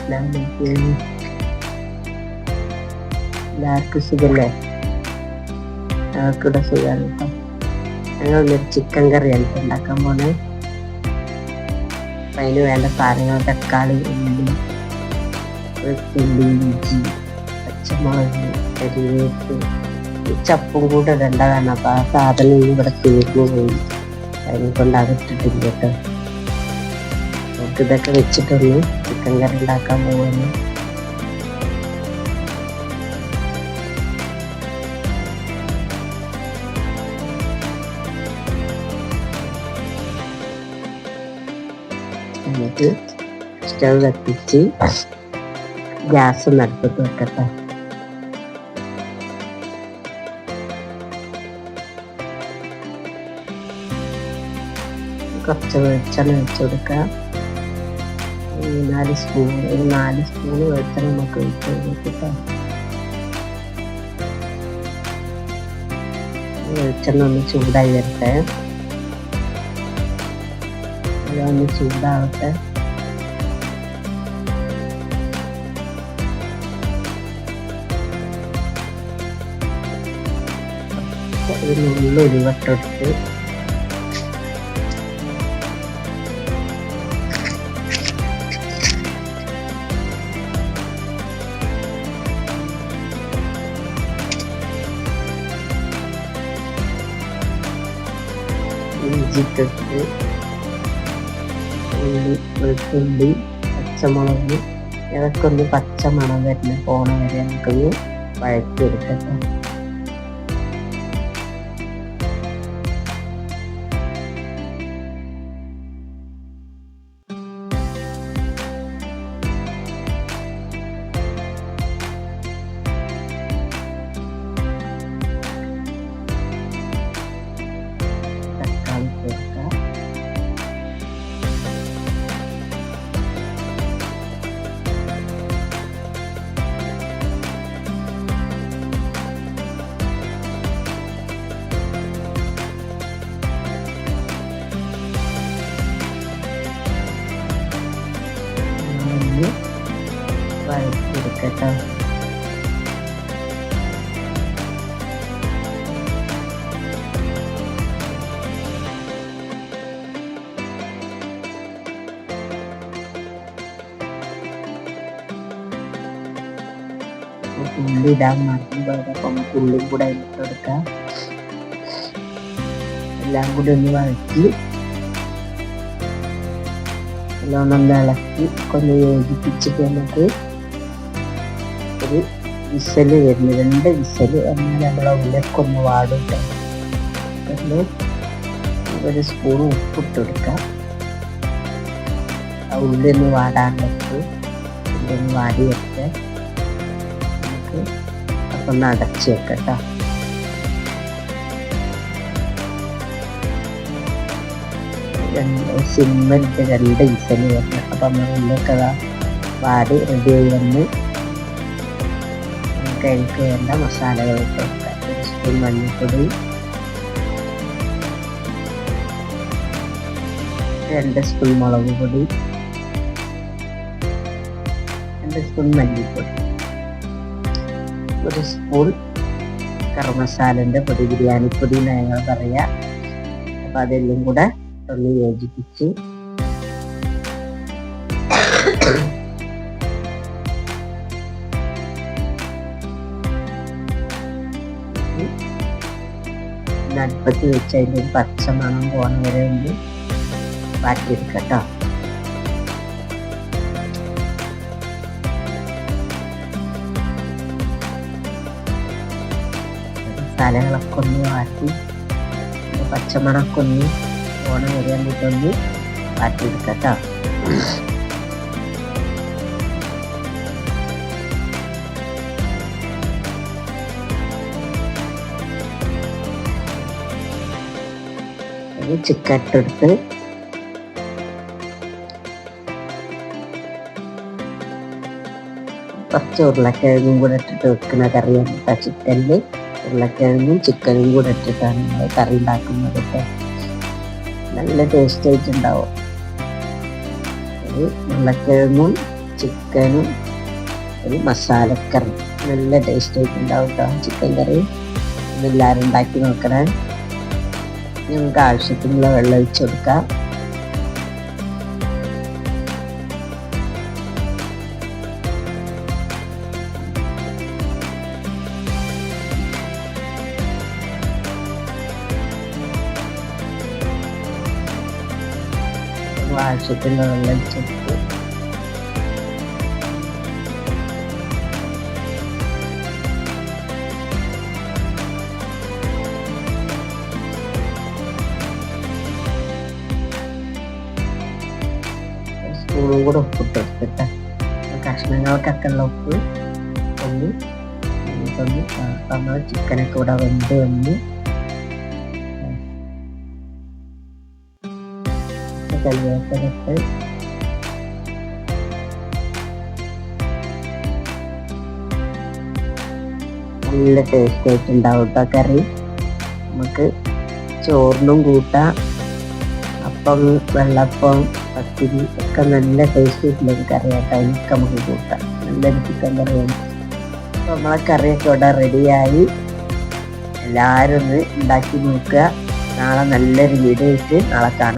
എല്ലാവർക്കും സുഖല്ലേ? ഞങ്ങൾക്കിവിടെ സുഖമാണ് കേട്ടോ. ഞങ്ങളൊന്നൊരു ചിക്കൻ കറിയാണ് ഉണ്ടാക്കാൻ പോണേ. അപ്പം അതിന് വേണ്ട സാധനങ്ങൾ തക്കാളി, ഉള്ളി, വെളുത്തുള്ളി, ഇഞ്ചി, പച്ചമുളക്, കരിവേപ്പ്, ചപ്പും കൂടെ ഇടേണ്ടതാണ്. അപ്പം ആ സാധനം ഇവിടെ തീർന്നു പോയി, അതിനെ കൊണ്ട് അതിട്ടിട്ടില്ല കേട്ടോ. നമുക്ക് ഇതൊക്കെ വെച്ചിട്ടൊന്ന് ചിക്കൻ കറി ഉണ്ടാക്കാൻ പോകുന്നു. നമുക്ക് സ്റ്റവ് കത്തിച്ച് ഗ്യാസ് അടുപ്പത്ത് വെക്കട്ടെ. കുറച്ച് വെളിച്ചെണ്ണ വെച്ച് കൊടുക്കുക. 4 സ്പൂൺ വെളിച്ചെണ്ണ നമുക്ക് ഒഴിച്ച് കൊടുത്തിട്ട് വെളിച്ചെണ്ണ ഒന്ന് ചൂടായി വരട്ടെ. ഒന്ന് ചൂടാവട്ടെ. ഒരു നുള്ളു ഉലുവട്ടെടുത്ത് ഇഞ്ചിട്ടിട്ട് വെളുത്തുള്ളി, പച്ചമുളക് ഇതൊക്കെ ഒന്ന് പച്ചമണം പോണ വരെ നമുക്കൊന്ന് വഴറ്റിയെടുക്കട്ടെ. തക്കാളി ചേർക്കുക. വഴറ്റിയെടുക്കട്ടോ. ഉള്ളി ഇടാൻ മറന്നുപോയതൊക്കെ നമുക്ക് ഉള്ളിയും കൂടെ ഇട്ടെടുക്കാം. എല്ലാം കൂടി ഒന്ന് വഴറ്റി നല്ലോണം ഇളക്കി ഒന്ന് യോജിപ്പിച്ചിട്ട് നമുക്ക് ഒരു വിസല് വരുന്നു. 2 വിസല് എന്നാൽ നമ്മളെ ഉള്ളിലൊക്കെ ഒന്ന് വാടും. ഒരു സ്പൂൺ ഉപ്പിട്ട് കൊടുക്കാം. ആ ഉള്ളി ഒന്ന് വാടാണ്ടൊക്കെ ഉള്ളി ഒന്ന് വാടി വെച്ച് നമുക്ക് അപ്പം ഒന്ന് അടച്ച് വെക്കട്ടോ. സിമ്മിലിട്ട് 2 വിസല് വരണം. അപ്പം നമ്മൾ ഉള്ളിലൊക്കെ വാടി റെഡിയായി വന്ന് എനിക്ക് വേണ്ട മസാലകൾ ഇട്ട് കൊടുക്കാം. 1 സ്പൂൺ മഞ്ഞൾപ്പൊടി, 2 സ്പൂൺ മുളക് പൊടി, 2 സ്പൂൺ മല്ലിപ്പൊടി, 1 സ്പൂൺ ഗരം മസാലൻ്റെ പൊടി, ബിരിയാണിപ്പൊടി എന്ന് ഞങ്ങൾ പറയാം. അപ്പം അതെല്ലാം കൂടെ ഒന്ന് യോജിപ്പിച്ച് അടുപ്പത്ത് വെച്ച് അതിൻ്റെ ഒരു പച്ചമണം പോണ വരെ ഒന്ന് വാട്ടിയെടുക്കട്ടോ. മസാലകളൊക്കെ ഒന്ന് വാട്ടി പച്ചമണമൊക്കെ ഒന്ന് പോണ വരെ എന്നിട്ടൊന്ന് വാട്ടിയെടുക്കട്ടോ. ചിക്കൻ ഇട്ടെടുത്ത് കുറച്ച് ഉരുളക്കിഴങ്ങും കൂടെ ഇട്ടിട്ട് വെക്കുന്ന കറിയാണ് കേട്ടോ. ചിക്കനിൽ ഉരുളക്കിഴങ്ങും ചിക്കനും കൂടെ ഇട്ടിട്ടാണ് നമ്മൾ കറി ഉണ്ടാക്കുന്നത് കേട്ടോ. നല്ല ടേസ്റ്റ് ആയിട്ടുണ്ടാവും. ഉരുളക്കിഴങ്ങും ചിക്കനും ഒരു മസാലക്കറി. നല്ല ടേസ്റ്റ് ആയിട്ടുണ്ടാവും കേട്ടോ ചിക്കൻ കറി. എല്ലാവരും ഉണ്ടാക്കി നോക്കണേ. ഞങ്ങൾക്ക് ആവശ്യത്തിനുള്ള വെള്ളം ഒഴിച്ചു കൊടുക്കാം. ആവശ്യത്തിനുള്ള വെള്ളം ഒഴിച്ചു കൊടുത്ത് സ്പൂണും കൂടെ ഉപ്പിട്ട് കൊടുത്തിട്ട് കഷ്ണങ്ങൾക്കൊക്കെ ഉള്ള ഉപ്പ് ഒന്ന് നമ്മൾ ചിക്കനൊക്കെ ഇവിടെ വെന്ത് വന്ന് കറിവേപ്പിലൊക്കെ നല്ല ടേസ്റ്റ് ആയിട്ടുണ്ടാവും കേട്ടോ കറി. നമുക്ക് ചോറിനും കൂട്ടാം, അപ്പം വെള്ളപ്പം പത്തിരി ഒക്കെ നല്ല ടേസ്റ്റ് ആയിട്ടുള്ളൊരു കറി കേട്ടോ. അതിനൊക്കെ നമുക്ക് കൂട്ടാം. നല്ലൊരു ചിക്കൻ കറിയാണ്. അപ്പോൾ നമ്മളെ കറിയൊക്കെ ഇവിടെ റെഡിയായി. എല്ലാവരും ഒന്ന് ഉണ്ടാക്കി നോക്കുക. നാളെ നല്ലൊരു വീഡിയോ ഇട്ട് നാളെ കാണാം.